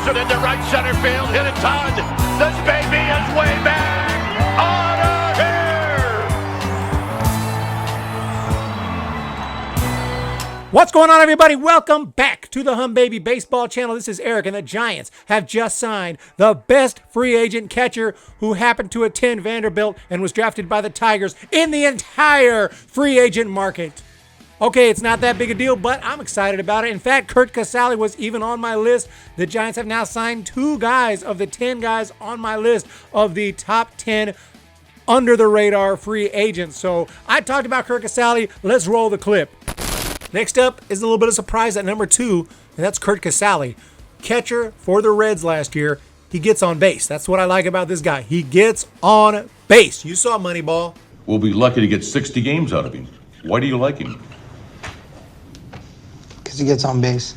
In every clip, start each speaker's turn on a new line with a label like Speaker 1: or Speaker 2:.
Speaker 1: Anderson into right center field, hit it Todd. This baby is way back. Out of here.
Speaker 2: What's going on, everybody? Welcome back to the Humm Baby Baseball channel. This is Eric, and the Giants have just signed the best free agent catcher who happened to attend Vanderbilt and was drafted by the Tigers in the entire free agent market. Okay, it's not that big a deal, but I'm excited about it. In fact, Curt Casali was even on my list. The Giants have now signed 2 guys of the 10 guys on my list of the top 10 under-the-radar free agents. So I talked about Curt Casali. Let's roll the clip. Next up is a little bit of surprise at number 2, and that's Curt Casali. Catcher for the Reds last year. He gets on base. That's what I like about this guy. He gets on base. You saw Moneyball.
Speaker 3: We'll be lucky to get 60 games out of him. Why do you like him?
Speaker 4: Because he gets on base.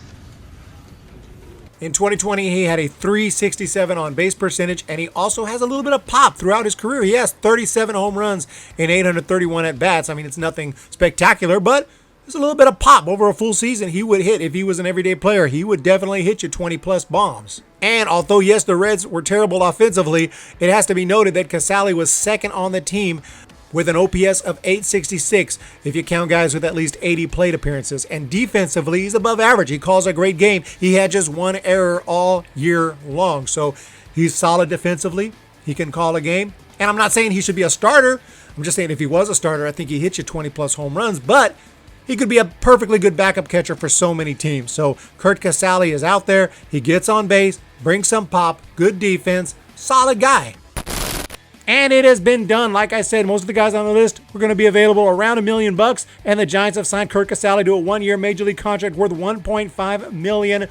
Speaker 2: In 2020, he had a .367 on base percentage, and he also has a little bit of pop throughout his career. He has 37 home runs and 831 at-bats. I mean, it's nothing spectacular, but there's a little bit of pop. Over a full season, he would hit, if he was an everyday player, he would definitely hit you 20-plus bombs. And although, yes, the Reds were terrible offensively, it has to be noted that Casali was second on the team with an OPS of .866 if you count guys with at least 80 plate appearances. And defensively, he's above average. He calls a great game. He had just 1 error all year long. So he's solid defensively. He can call a game. And I'm not saying he should be a starter. I'm just saying if he was a starter, I think he hit you 20-plus home runs. But he could be a perfectly good backup catcher for so many teams. So Curt Casali is out there. He gets on base, brings some pop, good defense, solid guy. And it has been done. Like I said, most of the guys on the list were going to be available around $1 million, and the Giants have signed Curt Casali to a 1-year major league contract worth $1.5 million.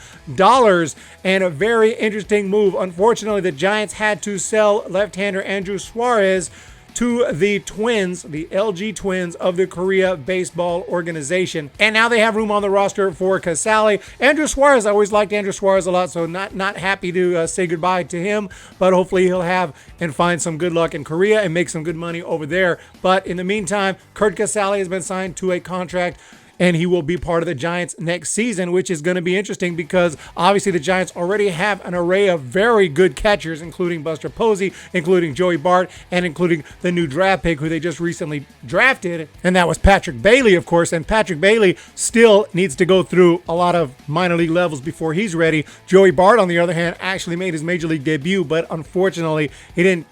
Speaker 2: And a very interesting move. Unfortunately, the Giants had to sell left-hander Andrew Suarez to the Twins, the LG Twins of the Korea Baseball Organization. And now they have room on the roster for Casali. Andrew Suarez, I always liked Andrew Suarez a lot, so not happy to say goodbye to him, but hopefully he'll have and find some good luck in Korea and make some good money over there. But in the meantime, Curt Casali has been signed to a contract, and he will be part of the Giants next season, which is going to be interesting because obviously the Giants already have an array of very good catchers, including Buster Posey, including Joey Bart, and including the new draft pick who they just recently drafted, and that was Patrick Bailey, of course. And Patrick Bailey still needs to go through a lot of minor league levels before he's ready. Joey Bart, on the other hand, actually made his major league debut, but unfortunately he didn't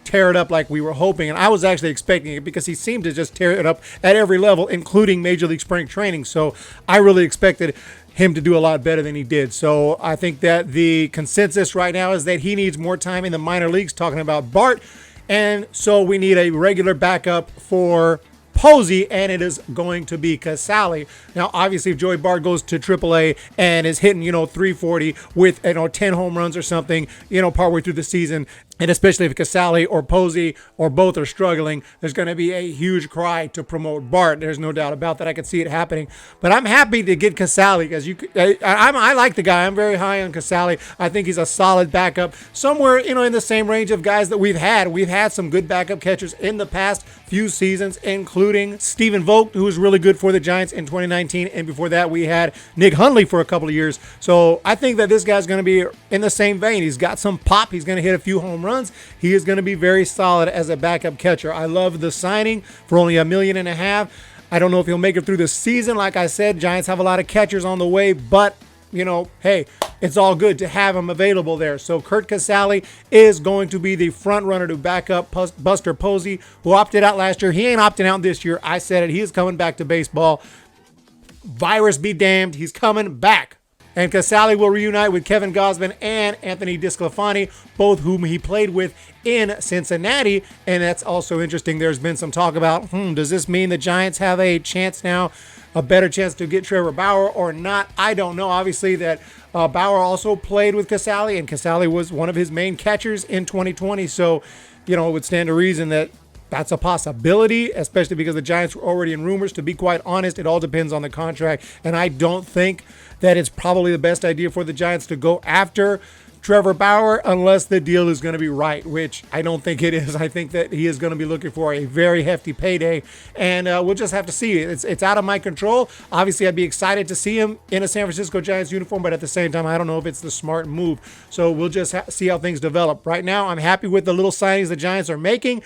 Speaker 2: tear it up like we were hoping, and I was actually expecting it because he seemed to just tear it up at every level, including Major League Spring Training. So I really expected him to do a lot better than he did. So I think that the consensus right now is that he needs more time in the minor leagues, talking about Bart, and so we need a regular backup for Posey, and it is going to be Casali. Now, obviously, if Joey Bart goes to AAA and is hitting, 340 with, 10 home runs or something, partway through the season, and especially if Casali or Posey or both are struggling, there's going to be a huge cry to promote Bart. There's no doubt about that. I can see it happening. But I'm happy to get Casali because I like the guy. I'm very high on Casali. I think he's a solid backup, somewhere in the same range of guys that we've had. We've had some good backup catchers in the past few seasons, including Stephen Vogt, who was really good for the Giants in 2019, and before that we had Nick Hundley for a couple of years. So I think that this guy's going to be in the same vein. He's got some pop. He's going to hit a few home runs. He is going to be very solid as a backup catcher. I love the signing for only $1.5 million. I don't know if he'll make it through the season. Like I said, Giants have a lot of catchers on the way, but hey, it's all good to have him available there. So Curt Casali is going to be the front runner to back up Buster Posey, who opted out last year. He ain't opting out this year. I said it. He is coming back to baseball. Virus be damned. He's coming back. And Casali will reunite with Kevin Gausman and Anthony DeSclafani, both whom he played with in Cincinnati. And that's also interesting. There's been some talk about, does this mean the Giants have a chance now, a better chance to get Trevor Bauer or not? I don't know. Obviously that Bauer also played with Casali, and Casali was one of his main catchers in 2020. So, it would stand to reason that that's a possibility, especially because the Giants were already in rumors. To be quite honest, it all depends on the contract. And I don't think that it's probably the best idea for the Giants to go after Trevor Bauer unless the deal is going to be right, which I don't think it is. I think that he is going to be looking for a very hefty payday, and we'll just have to see. It's out of my control. Obviously, I'd be excited to see him in a San Francisco Giants uniform, but at the same time, I don't know if it's the smart move. So we'll just see how things develop. Right now, I'm happy with the little signings the Giants are making.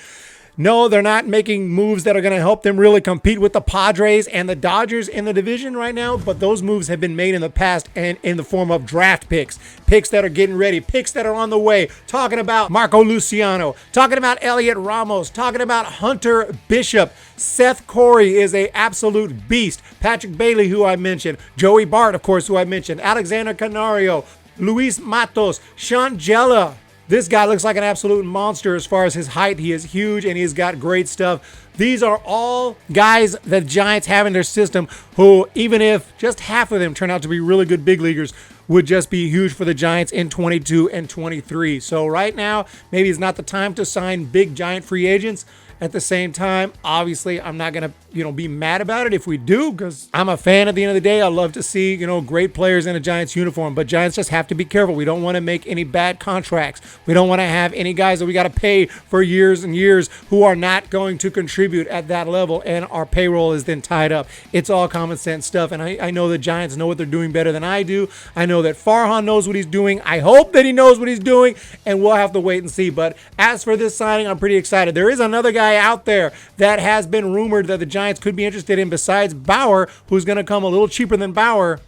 Speaker 2: No, they're not making moves that are going to help them really compete with the Padres and the Dodgers in the division right now, but those moves have been made in the past and in the form of draft picks that are getting ready, picks that are on the way. Talking about Marco Luciano, talking about Elliot Ramos, talking about Hunter Bishop. Seth Corey is a absolute beast. Patrick Bailey, who I mentioned. Joey Bart, of course, who I mentioned. Alexander Canario, Luis Matos, Sean Jella. This guy looks like an absolute monster as far as his height. He is huge and he's got great stuff. These are all guys that the Giants have in their system who, even if just half of them turn out to be really good big leaguers, would just be huge for the Giants in 22 and 23. So right now, maybe it's not the time to sign big Giant free agents. At the same time, obviously, I'm not going to, be mad about it if we do, because I'm a fan at the end of the day. I love to see, great players in a Giants uniform, but Giants just have to be careful. We don't want to make any bad contracts. We don't want to have any guys that we got to pay for years and years who are not going to contribute at that level, and our payroll is then tied up. It's all common sense stuff, and I know the Giants know what they're doing better than I do. I know that Farhan knows what he's doing. I hope that he knows what he's doing, and we'll have to wait and see. But as for this signing, I'm pretty excited. There is another guy out there that has been rumored that the Giants could be interested in besides Bauer, who's going to come a little cheaper than Bauer,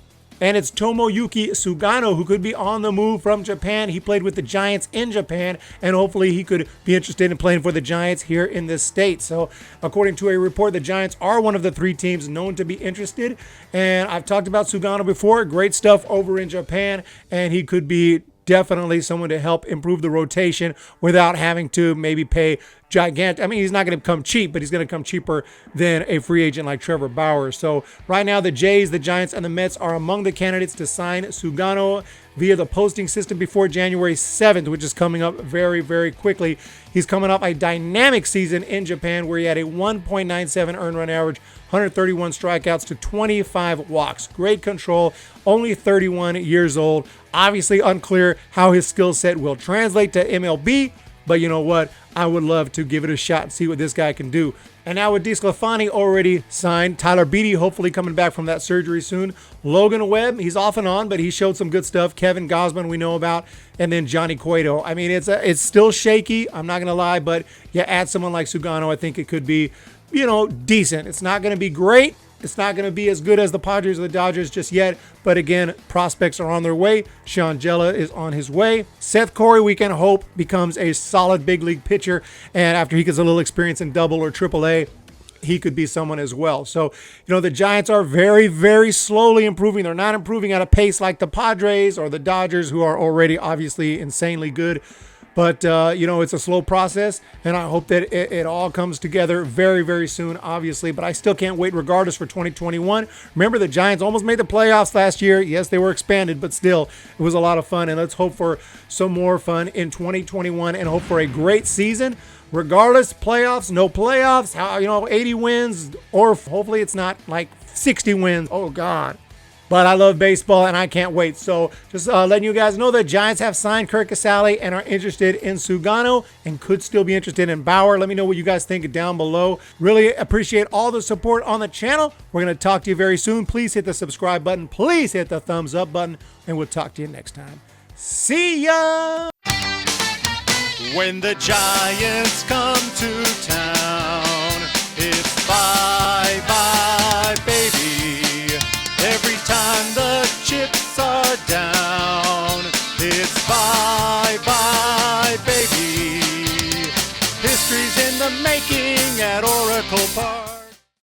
Speaker 2: and it's Tomoyuki Sugano, who could be on the move from Japan. He played with the Giants in Japan, and hopefully he could be interested in playing for the Giants here in this state. So according to a report, the Giants are one of the 3 teams known to be interested, and I've talked about Sugano before. Great stuff over in Japan, and he could be definitely someone to help improve the rotation without having to maybe pay gigantic. I mean, he's not going to come cheap, but he's going to come cheaper than a free agent like Trevor Bauer. So right now, the Jays, the Giants, and the Mets are among the candidates to sign Sugano via the posting system before January 7th, which is coming up very, very quickly. He's coming off a dynamic season in Japan where he had a 1.97 earned run average, 131 strikeouts to 25 walks. Great control, only 31 years old. Obviously unclear how his skill set will translate to MLB, but you know what? I would love to give it a shot and see what this guy can do. And now with DeSclafani already signed, Tyler Beede hopefully coming back from that surgery soon. Logan Webb, he's off and on, but he showed some good stuff. Kevin Gausman we know about, and then Johnny Cueto. I mean, it's still shaky, I'm not going to lie, but you add someone like Sugano, I think it could be, decent. It's not going to be great. It's not going to be as good as the Padres or the Dodgers just yet, but again, prospects are on their way. Sean Jella is on his way. Seth Corey, we can hope, becomes a solid big league pitcher, and after he gets a little experience in Double or Triple A, he could be someone as well. So, the Giants are very, very slowly improving. They're not improving at a pace like the Padres or the Dodgers, who are already obviously insanely good. But, it's a slow process, and I hope that it all comes together very, very soon, obviously. But I still can't wait regardless for 2021. Remember, the Giants almost made the playoffs last year. Yes, they were expanded, but still, it was a lot of fun. And let's hope for some more fun in 2021 and hope for a great season. Regardless, playoffs, no playoffs, 80 wins, or hopefully it's not like 60 wins. Oh, God. But I love baseball, and I can't wait. So just letting you guys know that Giants have signed Curt Casali and are interested in Sugano and could still be interested in Bauer. Let me know what you guys think down below. Really appreciate all the support on the channel. We're going to talk to you very soon. Please hit the subscribe button. Please hit the thumbs up button, and we'll talk to you next time. See ya!
Speaker 1: When the Giants come to town, it's bye-bye, baby. Every time the chips are down, it's bye-bye, baby. History's in the making at Oracle Park.